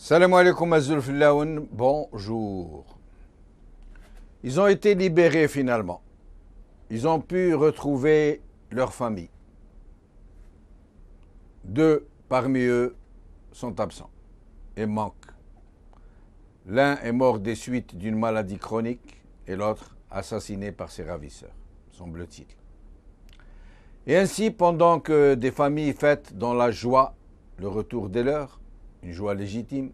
Salam alaikum Azulfillaoun, bonjour. Ils ont été libérés finalement. Ils ont pu retrouver leur famille. Deux parmi eux sont absents et manquent. L'un est mort des suites d'une maladie chronique et l'autre assassiné par ses ravisseurs, semble-t-il. Et ainsi, pendant que des familles fêtent dans la joie le retour des leurs, une joie légitime,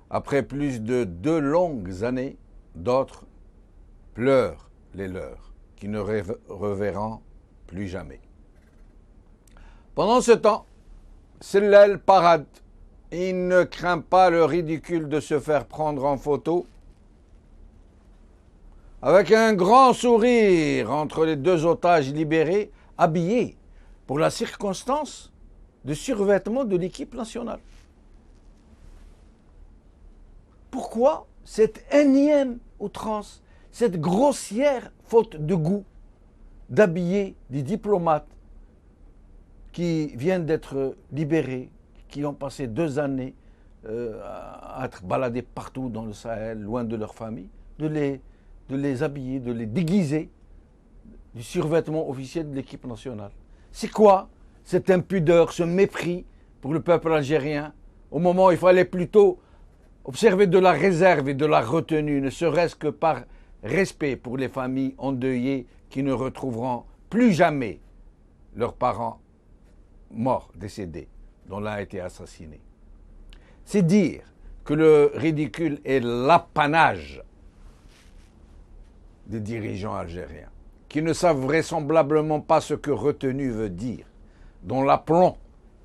après plus de 2 longues années, d'autres pleurent les leurs, qui ne reverront plus jamais. Pendant ce temps, Sellal parade. Il ne craint pas le ridicule de se faire prendre en photo avec un grand sourire entre les deux otages libérés, habillés pour la circonstance de survêtement de l'équipe nationale. Pourquoi cette énième outrance, cette grossière faute de goût d'habiller des diplomates qui viennent d'être libérés, qui ont passé 2 années à être baladés partout dans le Sahel, loin de leur famille, de les habiller, de les déguiser du survêtement officiel de l'équipe nationale? C'est quoi cette impudeur, ce mépris pour le peuple algérien, au moment où il fallait plutôt observer de la réserve et de la retenue, ne serait-ce que par respect pour les familles endeuillées qui ne retrouveront plus jamais leurs parents morts, décédés, dont l'un a été assassiné. C'est dire que le ridicule est l'apanage des dirigeants algériens, qui ne savent vraisemblablement pas ce que retenue veut dire, dont l'aplomb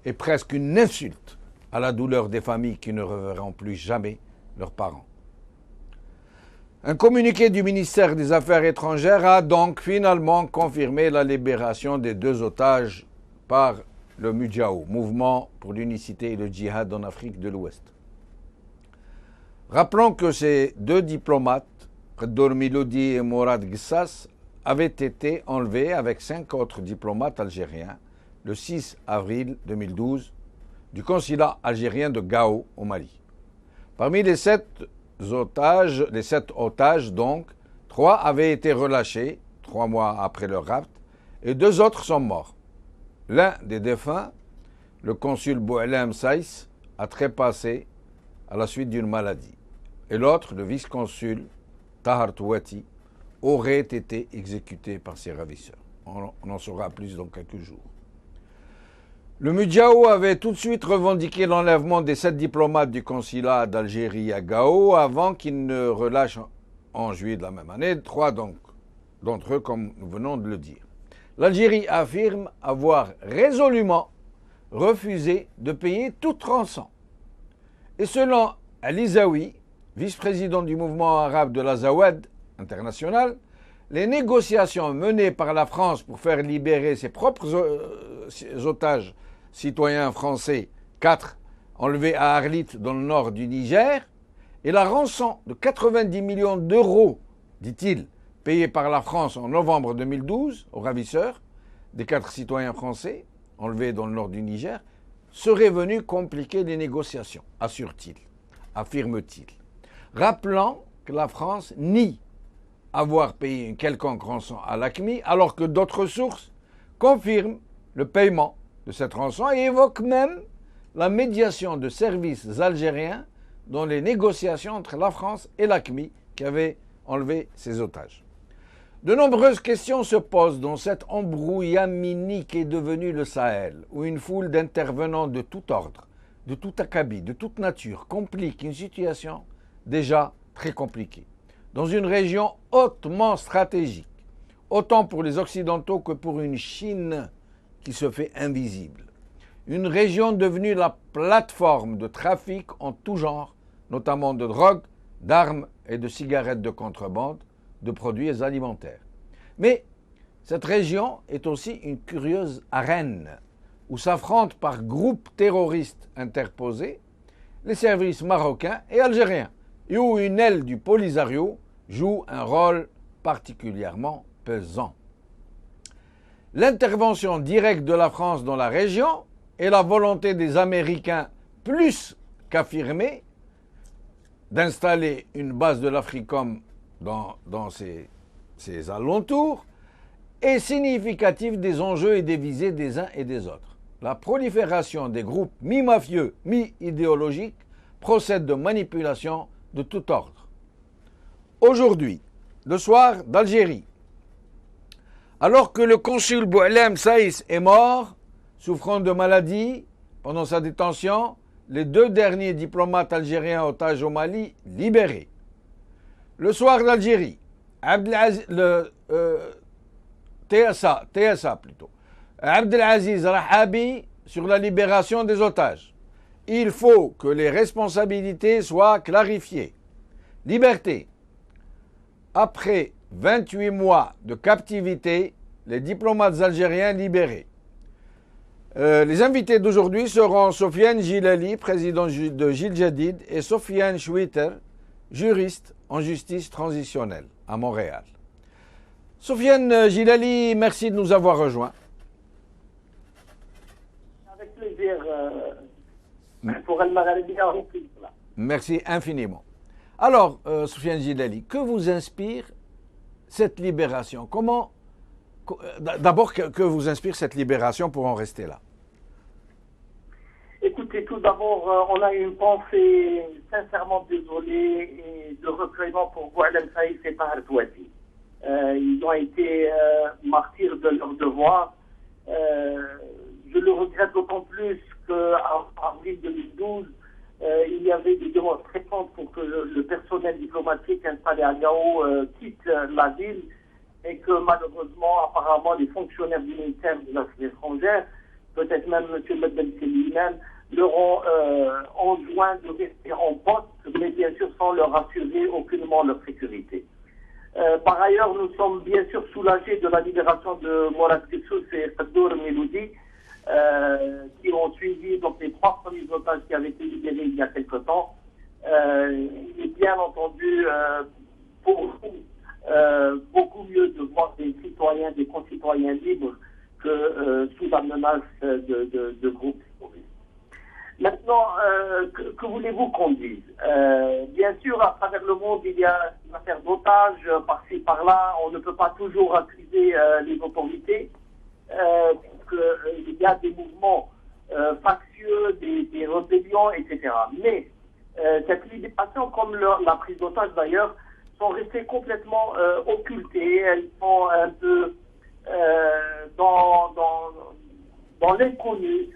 est presque une insulte à la douleur des familles qui ne reverront plus jamais leurs parents. Un communiqué du ministère des Affaires étrangères a donc finalement confirmé la libération des 2 otages par le MUDJAO, Mouvement pour l'unicité et le djihad en Afrique de l'Ouest. Rappelons que ces 2 diplomates, Kheddour Miloudi et Mourad Ghissas, avaient été enlevés avec 5 autres diplomates algériens le 6 avril 2012 du consulat algérien de Gao au Mali. Parmi les 7 otages donc, 3 avaient été relâchés 3 mois après leur rapt et 2 autres sont morts. L'un des défunts, le consul Boualem Saïs, a trépassé à la suite d'une maladie. Et l'autre, le vice-consul Tahar Touati, aurait été exécuté par ses ravisseurs. On en saura plus dans quelques jours. Le MUDJAO avait tout de suite revendiqué l'enlèvement des 7 diplomates du consulat d'Algérie à Gao avant qu'ils ne relâchent en juillet de la même année 3 d'entre eux, comme nous venons de le dire. L'Algérie affirme avoir résolument refusé de payer toute rançon. Et selon Ali Zawi, vice-président du mouvement arabe de l'Azawad international, les négociations menées par la France pour faire libérer ses propres otages citoyens français, 4 enlevés à Arlit dans le nord du Niger, et la rançon de 90 millions d'euros, dit-il, payée par la France en novembre 2012 aux ravisseurs des 4 citoyens français enlevés dans le nord du Niger, serait venue compliquer les négociations, affirme-t-il. Rappelant que la France nie avoir payé une quelconque rançon à l'AQMI, alors que d'autres sources confirment le paiement de cette rançon et évoquent même la médiation de services algériens dans les négociations entre la France et l'AQMI qui avaient enlevé ces otages. De nombreuses questions se posent dans cet embrouillamini qui est devenu le Sahel, où une foule d'intervenants de tout ordre, de tout acabit, de toute nature, complique une situation déjà très compliquée, dans une région hautement stratégique, autant pour les Occidentaux que pour une Chine qui se fait invisible. Une région devenue la plateforme de trafic en tout genre, notamment de drogue, d'armes et de cigarettes de contrebande, de produits alimentaires. Mais cette région est aussi une curieuse arène où s'affrontent par groupes terroristes interposés les services marocains et algériens et où une aile du Polisario joue un rôle particulièrement pesant. L'intervention directe de la France dans la région et la volonté des Américains plus qu'affirmée d'installer une base de l'Africom dans ses alentours est significatif des enjeux et des visées des uns et des autres. La prolifération des groupes mi-mafieux, mi-idéologiques procède de manipulations de tout ordre. Aujourd'hui, le soir d'Algérie, alors que le consul Boualem Saïs est mort, souffrant de maladie pendant sa détention, les 2 derniers diplomates algériens otages au Mali libérés. Le soir d'Algérie, TSA plutôt, Abdelaziz Rahabi sur la libération des otages. Il faut que les responsabilités soient clarifiées. Liberté. Après 28 mois de captivité, les diplomates algériens libérés. Les invités d'aujourd'hui seront Sofiane Gilali, président de Gil Jadid, et Sofiane Chouiter, juriste en justice transitionnelle à Montréal. Sofiane Gilali, merci de nous avoir rejoints. Avec plaisir pour El Magharibi. Merci infiniment. Alors, Sofiane Gilali, que vous inspire cette libération? D'abord, que vous inspire cette libération pour en rester là? Écoutez, tout d'abord, on a une pensée sincèrement désolée et de recueillement pour Boualem Saïs et Tahar Touati. Ils ont été martyrs de leur devoir. Je le regrette d'autant plus qu'en avril 2012, il y avait des démonstrations pour que le personnel diplomatique installé à Gao quitte la ville et que malheureusement, apparemment, les fonctionnaires du ministère des Affaires étrangères, peut-être même M. Medbelsi lui-même, leur ont enjoint de rester en poste, mais bien sûr sans leur assurer aucunement leur sécurité. Par ailleurs, nous sommes bien sûr soulagés de la libération de Mourad Kessous et Fadour Meloudi, qui ont suivi donc les 3 premiers otages qui avaient été libérés il y a quelque temps. Et bien entendu, pour nous, beaucoup mieux de voir des citoyens, des concitoyens libres que sous la menace de groupes terroristes. Maintenant, que voulez-vous qu'on dise? Bien sûr, à travers le monde, il y a une affaire d'otages, par-ci, par-là. On ne peut pas toujours accuser les autorités, puisqu'il y a des mouvements factieux, des rébellions, etc. Mais cette libération, comme la prise d'otages d'ailleurs, sont restées complètement occultées. Elles sont un peu dans l'inconnu.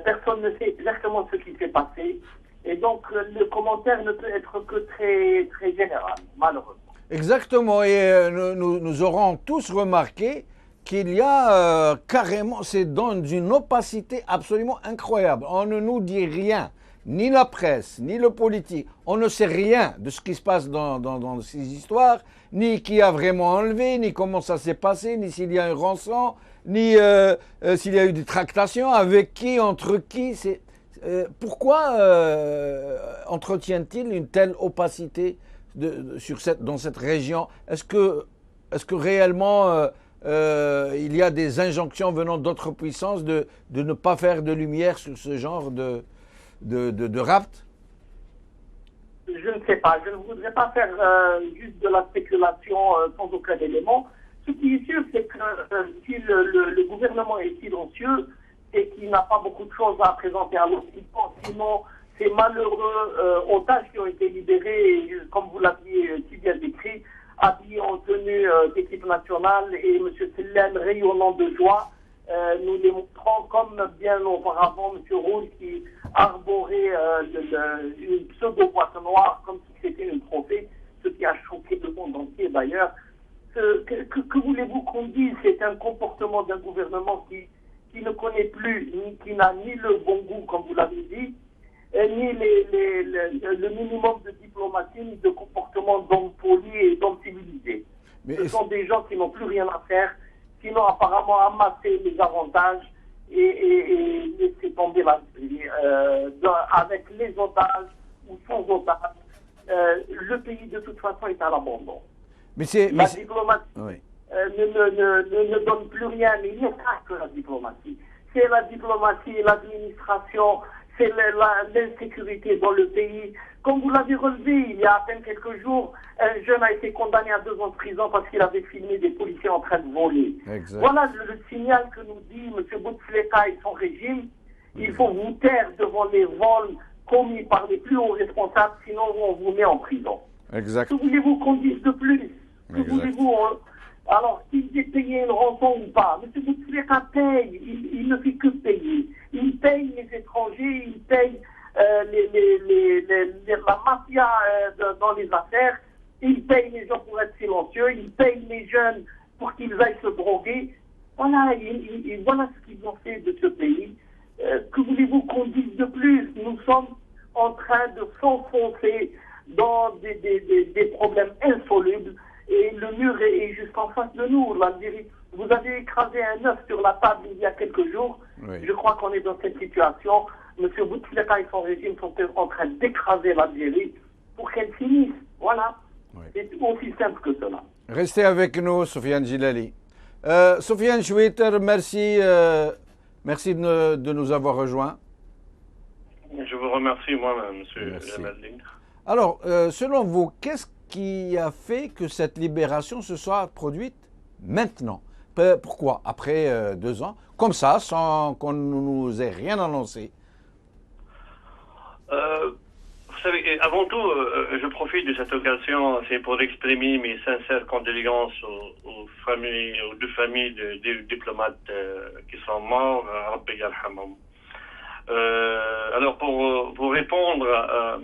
Personne ne sait exactement ce qui s'est passé. Et donc, le commentaire ne peut être que très, très général, malheureusement. Exactement. Et nous aurons tous remarqué qu'il y a carrément, c'est dans une opacité absolument incroyable. On ne nous dit rien, ni la presse, ni le politique. On ne sait rien de ce qui se passe dans ces histoires, ni qui a vraiment enlevé, ni comment ça s'est passé, ni s'il y a un rançon, ni s'il y a eu des tractations, avec qui, entre qui. Pourquoi entretient-il une telle opacité dans cette région? Est-ce que réellement il y a des injonctions venant d'autres puissances de ne pas faire de lumière sur ce genre de rapt? Je ne sais pas. Je ne voudrais pas faire juste de la spéculation sans aucun élément. Ce qui est sûr, c'est que si le gouvernement est silencieux, c'est qu'il n'a pas beaucoup de choses à présenter à l'Occident. Sinon, ces malheureux otages qui ont été libérés, comme vous l'aviez si bien décrit, habillés en tenue d'équipe nationale, et M. Sellem rayonnant de joie, nous les montrons comme bien auparavant M. Roule qui arborait une pseudo-boîte noire comme si c'était une trophée, ce qui a choqué le monde entier d'ailleurs. Que voulez-vous qu'on dise? C'est un comportement d'un gouvernement qui ne connaît plus, qui n'a ni le bon goût, comme vous l'avez dit, ni le minimum de diplomatie, ni de comportement d'hommes polis et d'hommes civilisés. Ce sont des gens qui n'ont plus rien à faire, qui n'ont apparemment amassé les avantages et laissé tomber la vie. Avec les otages ou sans otages, le pays de toute façon est à l'abandon. La diplomatie ne donne plus rien, mais il n'y a pas que la diplomatie. C'est la diplomatie, l'administration, c'est l'insécurité dans le pays. Comme vous l'avez relevé, il y a à peine quelques jours, un jeune a été condamné à 2 ans de prison parce qu'il avait filmé des policiers en train de voler. Exact. Voilà le signal que nous dit M. Bouteflika et son régime. Il faut vous taire devant les vols commis par les plus hauts responsables, sinon on vous met en prison. Exact. Que voulez-vous qu'on dise de plus? Que Exact. voulez-vous Alors, s'il est payé une rançon ou pas, M. Bouteflika paye, il ne fait que payer. Il paye les étrangers, il paye la mafia dans les affaires, il paye les gens pour être silencieux, il paye les jeunes pour qu'ils aillent se droguer. Voilà, voilà ce qu'ils ont fait de ce pays. Que voulez-vous qu'on dise de plus? Nous sommes en train de s'enfoncer dans des problèmes insolubles et le mur est juste en face de nous. L'Algérie, vous avez écrasé un œuf sur la table il y a quelques jours. Oui. Je crois qu'on est dans cette situation. M. Bouteflika et son régime sont en train d'écraser l'Algérie pour qu'elle finisse. Voilà. Oui. C'est aussi simple que cela. Restez avec nous, Sofiane Djilali. Sofiane Chouiter, merci, merci de nous avoir rejoints. Je vous remercie moi-même, M. Merci. Lemalding. Alors, selon vous, qu'est-ce qui a fait que cette libération se soit produite maintenant? Pourquoi? Après 2 ans, comme ça, sans qu'on ne nous ait rien annoncé? Vous savez, avant tout, je profite de cette occasion, c'est pour exprimer mes sincères condoléances aux familles, aux 2 familles des diplomates qui sont morts. Rabbi yarhamhum. Alors, pour répondre à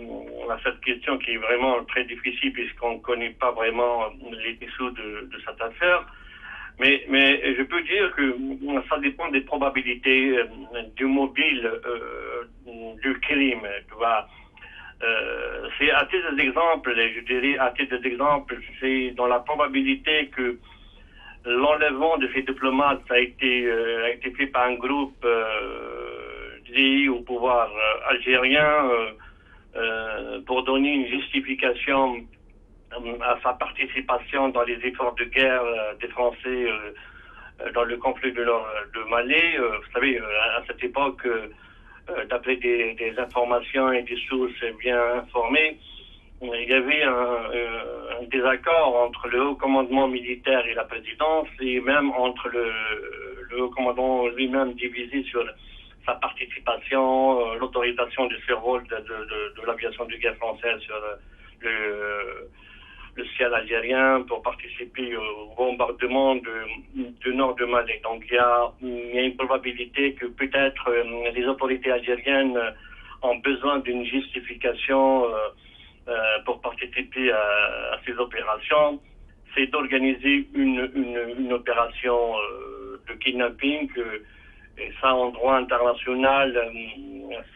cette question qui est vraiment très difficile puisqu'on ne connaît pas vraiment les dessous de cette affaire, mais je peux dire que ça dépend des probabilités du mobile du crime. Tu vois. C'est à titre d'exemple, je dirais à titre d'exemple, c'est dans la probabilité que l'enlèvement de ces diplomates a été fait par un groupe lié au pouvoir algérien pour donner une justification à sa participation dans les efforts de guerre des Français dans le conflit de Mali. Vous savez, à cette époque, d'après des informations et des sources bien informées, il y avait un désaccord entre le haut commandement militaire et la présidence, et même entre le haut commandement lui-même divisé sur sa participation, l'autorisation du survol de l'aviation de guerre française sur le ciel algérien pour participer au bombardement du nord de Mali. Donc il y a une probabilité que peut-être les autorités algériennes ont besoin d'une justification pour participer à ces opérations. C'est d'organiser une opération de kidnapping. Et ça, en droit international,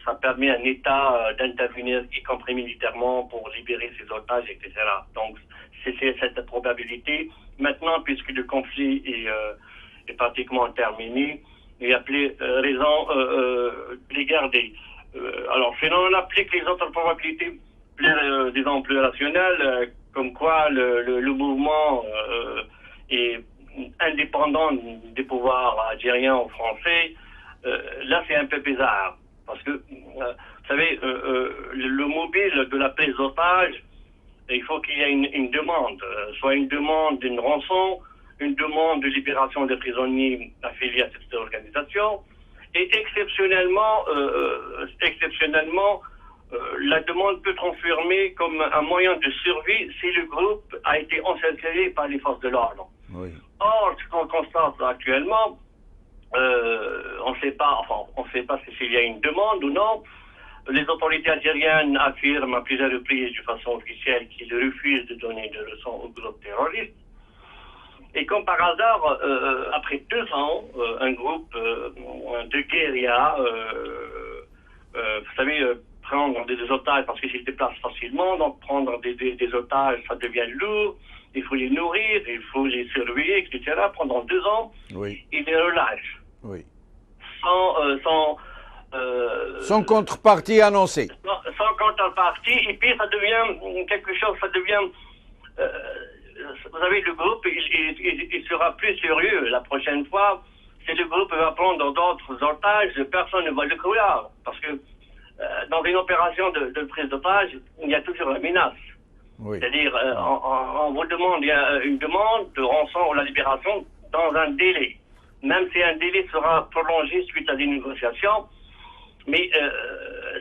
ça permet à un État d'intervenir, y compris militairement, pour libérer ses otages, etc. Donc, c'est cette probabilité. Maintenant, puisque le conflit est pratiquement terminé, il y a plus raison de les garder. Alors, sinon, on applique les autres probabilités, disons, plus rationnelles, comme quoi le mouvement est indépendant des pouvoirs algériens ou français. Là, c'est un peu bizarre. Parce que, vous savez, le mobile de la prise d'otages, il faut qu'il y ait une demande, soit une demande d'une rançon, une demande de libération des prisonniers affiliés à cette organisation, et exceptionnellement, la demande peut transformer comme un moyen de survie si le groupe a été encerclé par les forces de l'ordre. Oui. Or, ce qu'on constate actuellement, on ne sait pas s'il y a une demande ou non. Les autorités algériennes affirment à plusieurs reprises de façon officielle qu'ils refusent de donner de leçons au groupe terroriste. Et comme par hasard, après 2 ans, un groupe de guérilla, vous savez, prendre des otages parce qu'ils se déplacent facilement, donc prendre des otages, ça devient lourd, il faut les nourrir, il faut les surveiller, etc. Pendant 2 ans, Oui. ils les relâchent. Oui. Sans contrepartie annoncée. Sans contrepartie, et puis ça devient quelque chose, vous savez, le groupe, il sera plus sérieux la prochaine fois. Si le groupe va prendre d'autres otages, personne ne va le croire. Parce que dans une opération de prise d'otage, il y a toujours la menace. Oui. C'est-à-dire, on vous demande, il y a une demande de rançon ou la libération dans un délai. Même si un délai sera prolongé suite à des négociations, mais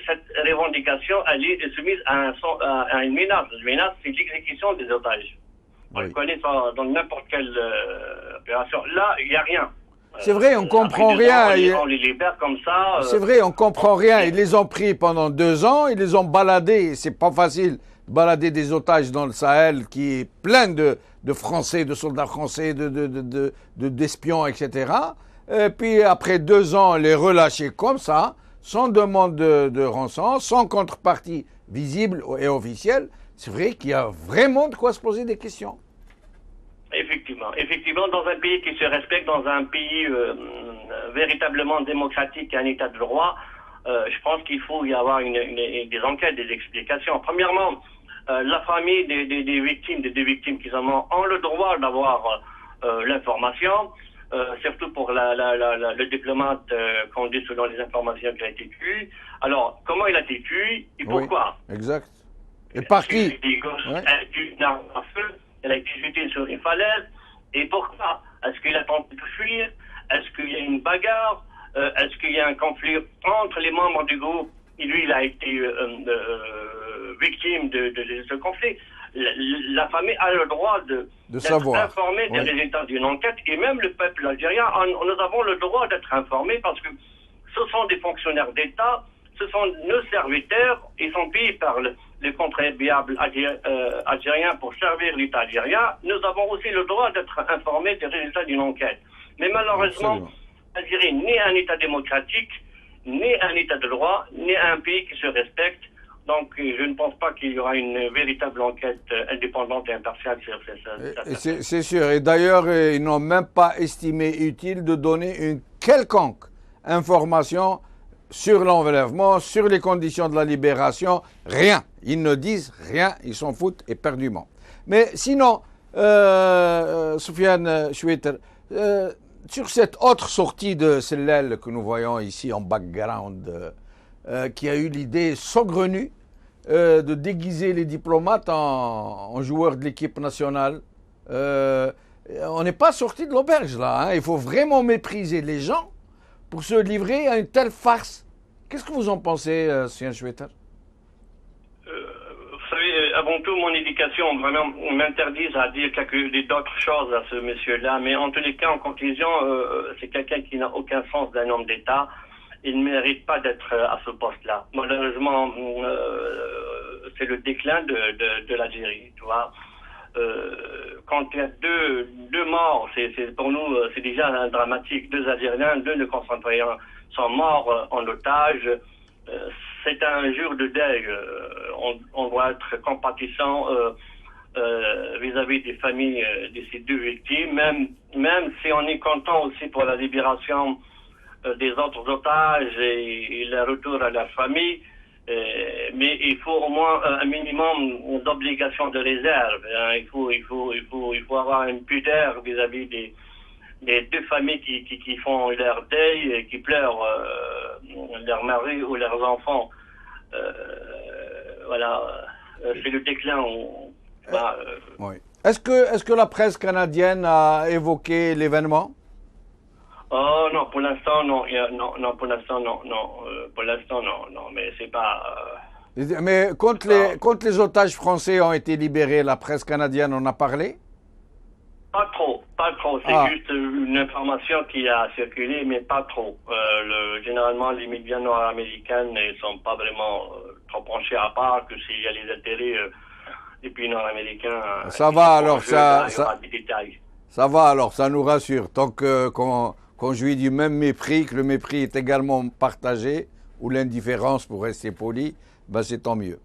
cette revendication, elle est soumise à une menace. La menace, c'est l'exécution des otages. On le connaît dans n'importe quelle opération. Là, il n'y a rien. C'est vrai, on comprend rien. On les libère comme ça. C'est vrai, on comprend rien. Ils les ont pris pendant 2 ans, ils les ont baladés. C'est pas facile de balader des otages dans le Sahel qui est plein de Français, de soldats français, d'espions, etc. Et puis après 2 ans, les relâcher comme ça, sans demande de rançon, sans contrepartie visible et officielle. C'est vrai qu'il y a vraiment de quoi se poser des questions. Effectivement, dans un pays qui se respecte, dans un pays véritablement démocratique et un état de droit, je pense qu'il faut y avoir des enquêtes, des explications. Premièrement, la famille des victimes, des 2 victimes qui ont le droit d'avoir l'information, surtout pour le diplomate qu'on dit selon les informations qui a été tué. Alors, comment il a été tué et pourquoi? Oui, exact. Et par qui? Une arme à feu. Elle a été jetée sur une falaise. Et pourquoi? Est-ce qu'il a tenté de fuir? Est-ce qu'il y a une bagarre? Est-ce qu'il y a un conflit entre les membres du groupe? Et lui, il a été victime de ce conflit. La famille a le droit d'être informée des résultats d'une enquête. Et même le peuple algérien, nous avons le droit d'être informés parce que ce sont des fonctionnaires d'État, ce sont nos serviteurs, ils sont payés par les contribuables algériens pour servir l'État algérien. Nous avons aussi le droit d'être informés des résultats d'une enquête. Mais malheureusement, l'Algérie n'est un État démocratique, ni un État de droit, ni un pays qui se respecte. Donc je ne pense pas qu'il y aura une véritable enquête indépendante et impartiale sur cette C'est sûr. Et d'ailleurs, ils n'ont même pas estimé utile de donner une quelconque information sur l'enlèvement, sur les conditions de la libération, rien. Ils ne disent rien, ils s'en foutent éperdument. Mais sinon, Soufiane Choueiter, sur cette autre sortie de Sellel que nous voyons ici en background, qui a eu l'idée saugrenue de déguiser les diplomates en joueurs de l'équipe nationale, on n'est pas sorti de l'auberge là. Hein. Il faut vraiment mépriser les gens pour se livrer à une telle farce. Qu'est-ce que vous en pensez, Soufiane Choueiter? Vous savez, avant tout, mon éducation vraiment m'interdise à dire d'autres choses à ce monsieur-là. Mais en tous les cas, en conclusion, c'est quelqu'un qui n'a aucun sens d'un homme d'État. Il ne mérite pas d'être à ce poste-là. Malheureusement, c'est le déclin de l'Algérie, tu vois. Quand il y a deux morts, pour nous, c'est déjà dramatique. 2 Algériens, 2 de concentréens sont morts en otage. C'est un jour de deuil. On doit être compatissant vis-à-vis des familles de ces 2 victimes, même si on est content aussi pour la libération des autres otages et le retour à leur famille. Mais il faut au moins un minimum d'obligation de réserve. Hein. Il faut avoir une pudeur vis-à-vis des 2 familles qui font leur deuil et qui pleurent leur mari ou leurs enfants. Voilà, c'est le déclin. Oui. Est-ce que la presse canadienne a évoqué l'événement? Oh non, pour l'instant non, pour l'instant non, pour l'instant non, mais c'est pas. Mais quand les otages français ont été libérés, la presse canadienne en a parlé? Pas trop. C'est juste une information qui a circulé, mais pas trop. Généralement, les médias nord-américains ne sont pas vraiment trop penchés, à part que s'il y a les intérêts des pays nord-américains. Ça va alors, ça va alors, ça nous rassure. Tant qu'on jouit du même mépris, que le mépris est également partagé, ou l'indifférence pour rester poli, ben c'est tant mieux.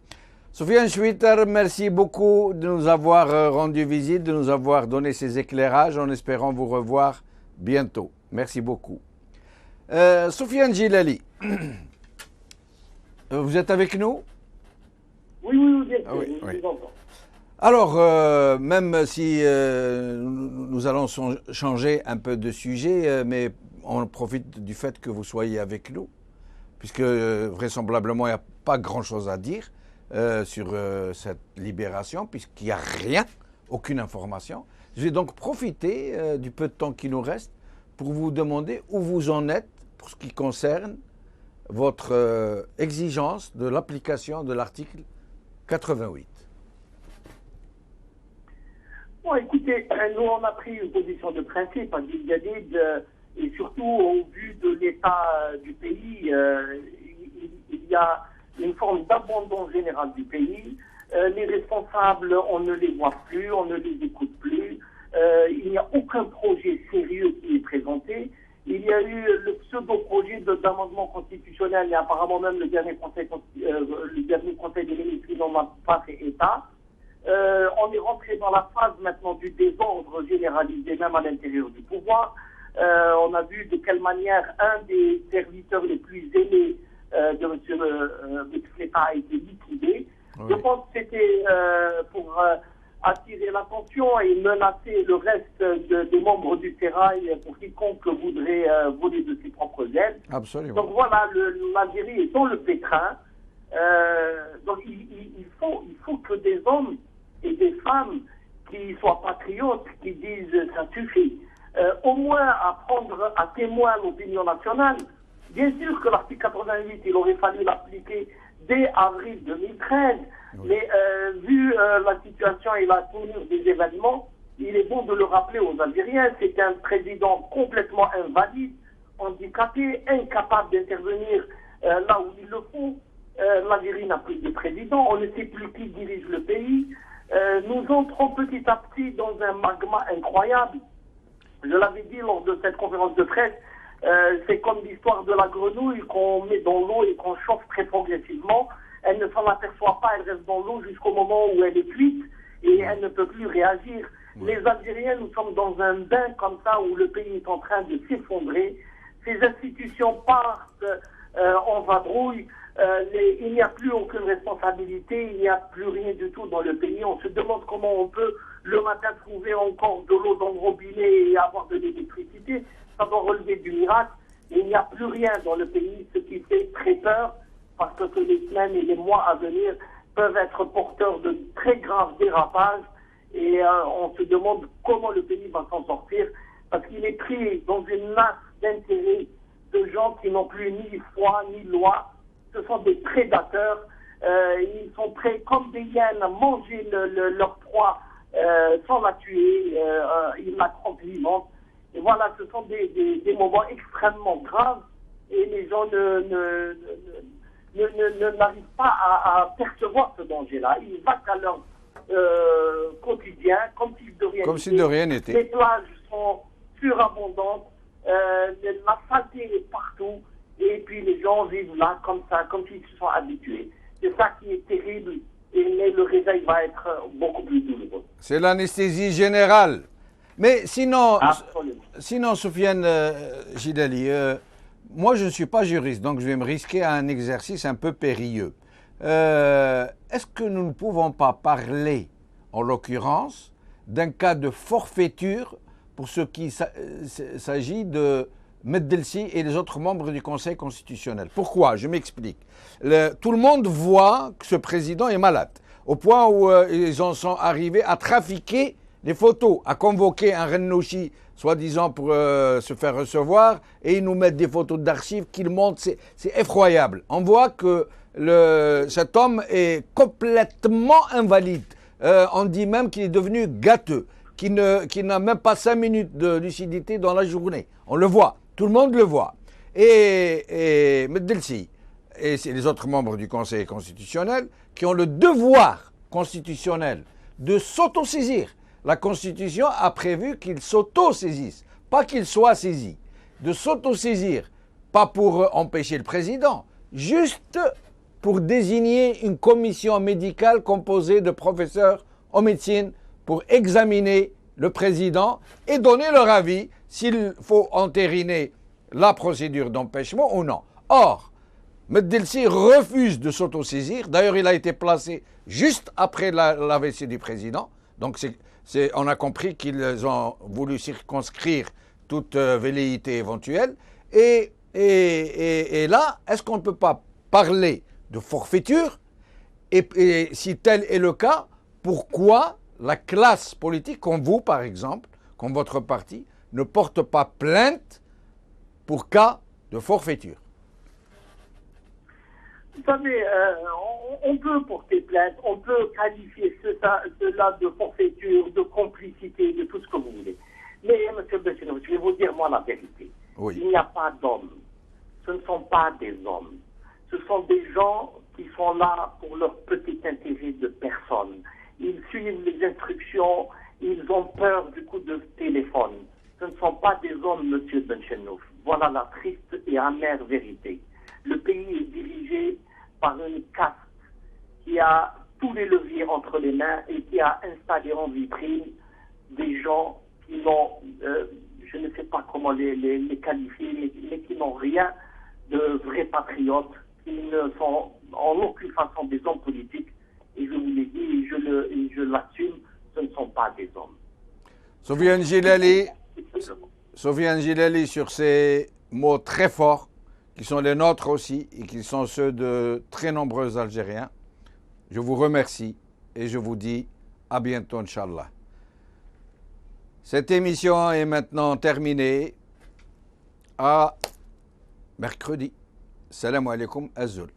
Soufiane Choueiter, merci beaucoup de nous avoir rendu visite, de nous avoir donné ces éclairages, en espérant vous revoir bientôt. Merci beaucoup. Soufiane Djilali, vous êtes avec nous? Oui, bien sûr, oui. Je vous entends. Alors, même si nous allons changer un peu de sujet, mais on profite du fait que vous soyez avec nous, puisque vraisemblablement il n'y a pas grand-chose à dire sur cette libération, puisqu'il n'y a rien, aucune information. Je vais donc profiter du peu de temps qui nous reste pour vous demander où vous en êtes pour ce qui concerne votre exigence de l'application de l'article 88. Bon, écoutez, nous, on a pris une position de principe à Gilgadid, et surtout au vu de l'état du pays, il y a une forme d'abandon général du pays. Les responsables, on ne les voit plus, on ne les écoute plus. Il n'y a aucun projet sérieux qui est présenté. Il y a eu le pseudo-projet d'amendement constitutionnel et apparemment même le dernier conseil des ministres qui n'en a pas fait état. On est rentré dans la phase maintenant du désordre généralisé même à l'intérieur du pouvoir. On a vu de quelle manière un des serviteurs les plus aimés de M. Bouteflika a été liquidé. Oui. Je pense que c'était pour attirer l'attention et menacer le reste des membres du sérail pour quiconque voudrait voler de ses propres ailes. Absolument. Donc voilà, l'Algérie est dans le pétrin. Donc il faut que des hommes et des femmes qui soient patriotes, qui disent ça suffit, au moins à prendre à témoin l'opinion nationale. Bien sûr que l'article 88, il aurait fallu l'appliquer dès avril 2013, oui. Mais vu la situation et la tournure des événements, il est bon de le rappeler aux Algériens. C'est un président complètement invalide, handicapé, incapable d'intervenir là où il le faut. L'Algérie n'a plus de président, on ne sait plus qui dirige le pays. Nous entrons petit à petit dans un magma incroyable. Je l'avais dit lors de cette conférence de presse, c'est comme l'histoire de la grenouille qu'on met dans l'eau et qu'on chauffe très progressivement. Elle ne s'en aperçoit pas, elle reste dans l'eau jusqu'au moment où elle est cuite et elle ne peut plus réagir. Les Algériens, nous sommes dans un bain comme ça où le pays est en train de s'effondrer. Ces institutions partent en vadrouille. Il n'y a plus aucune responsabilité, il n'y a plus rien du tout dans le pays. On se demande comment on peut le matin trouver encore de l'eau dans le robinet et avoir de l'électricité. Ça doit relever du miracle. Il n'y a plus rien dans le pays, ce qui fait très peur, parce que les semaines et les mois à venir peuvent être porteurs de très graves dérapages. Et on se demande comment le pays va s'en sortir, parce qu'il est pris dans une masse d'intérêts de gens qui n'ont plus ni foi ni loi. Ce sont des prédateurs. Ils sont prêts, comme des hyènes, à manger leur proie sans la tuer. Ils la croquent vivante. Et voilà, ce sont des moments extrêmement graves. Et les gens n'arrivent pas à percevoir ce danger-là. Ils vaquent à leur quotidien, comme si de rien n'était. Les plages sont surabondantes. La saleté est partout. Et puis les gens vivent là comme ça, comme s'ils se sont habitués. C'est ça qui est terrible, mais le réveil va être beaucoup plus douloureux. C'est l'anesthésie générale. Mais sinon, Soufiane Gidali, moi je ne suis pas juriste, donc je vais me risquer à un exercice un peu périlleux. Est-ce que nous ne pouvons pas parler, en l'occurrence, d'un cas de forfaiture pour ce qui s'agit de Meddelsi et les autres membres du Conseil constitutionnel? Pourquoi? Je m'explique. Tout le monde voit que ce président est malade, au point où ils en sont arrivés à trafiquer les photos, à convoquer un Rennouchi, soi-disant pour se faire recevoir, et ils nous mettent des photos d'archives qu'ils montrent. C'est effroyable. On voit que cet homme est complètement invalide. On dit même qu'il est devenu gâteux, qu'il n'a même pas 5 minutes de lucidité dans la journée. On le voit. Tout le monde le voit. Et Meddelsi et les autres membres du Conseil constitutionnel qui ont le devoir constitutionnel de s'autosaisir. La Constitution a prévu qu'ils s'autosaisissent, pas qu'ils soient saisis. De s'autosaisir, pas pour empêcher le président, juste pour désigner une commission médicale composée de professeurs en médecine pour examiner le président et donner leur avis s'il faut entériner la procédure d'empêchement ou non. Or, Meddelsi refuse de s'autosaisir. D'ailleurs, il a été placé juste après l'AVC du président. Donc, on a compris qu'ils ont voulu circonscrire toute velléité éventuelle. Et Et là, est-ce qu'on ne peut pas parler de forfaiture et si tel est le cas, pourquoi la classe politique, comme vous par exemple, comme votre parti, ne porte pas plainte pour cas de forfaiture? Vous savez, on peut porter plainte, on peut qualifier cela de forfaiture, de complicité, de tout ce que vous voulez. Mais, M. Bessino, je vais vous dire, moi, la vérité. Oui. Il n'y a pas d'hommes. Ce ne sont pas des hommes. Ce sont des gens qui sont là pour leur petit intérêt de personne. Ils suivent les instructions, ils ont peur du coup de téléphone. Ce ne sont pas des hommes, M. Benchenouf. Voilà la triste et amère vérité. Le pays est dirigé par une caste qui a tous les leviers entre les mains et qui a installé en vitrine des gens qui n'ont, je ne sais pas comment les qualifier, mais qui n'ont rien de vrais patriotes, qui ne sont en aucune façon des hommes politiques. Et je vous l'ai dit, et je l'assume, ce ne sont pas des hommes. Soufiane Gilali, sur ces mots très forts, qui sont les nôtres aussi, et qui sont ceux de très nombreux Algériens, je vous remercie et je vous dis à bientôt, Inch'Allah. Cette émission est maintenant terminée. À mercredi. Salam alaikum, Azul.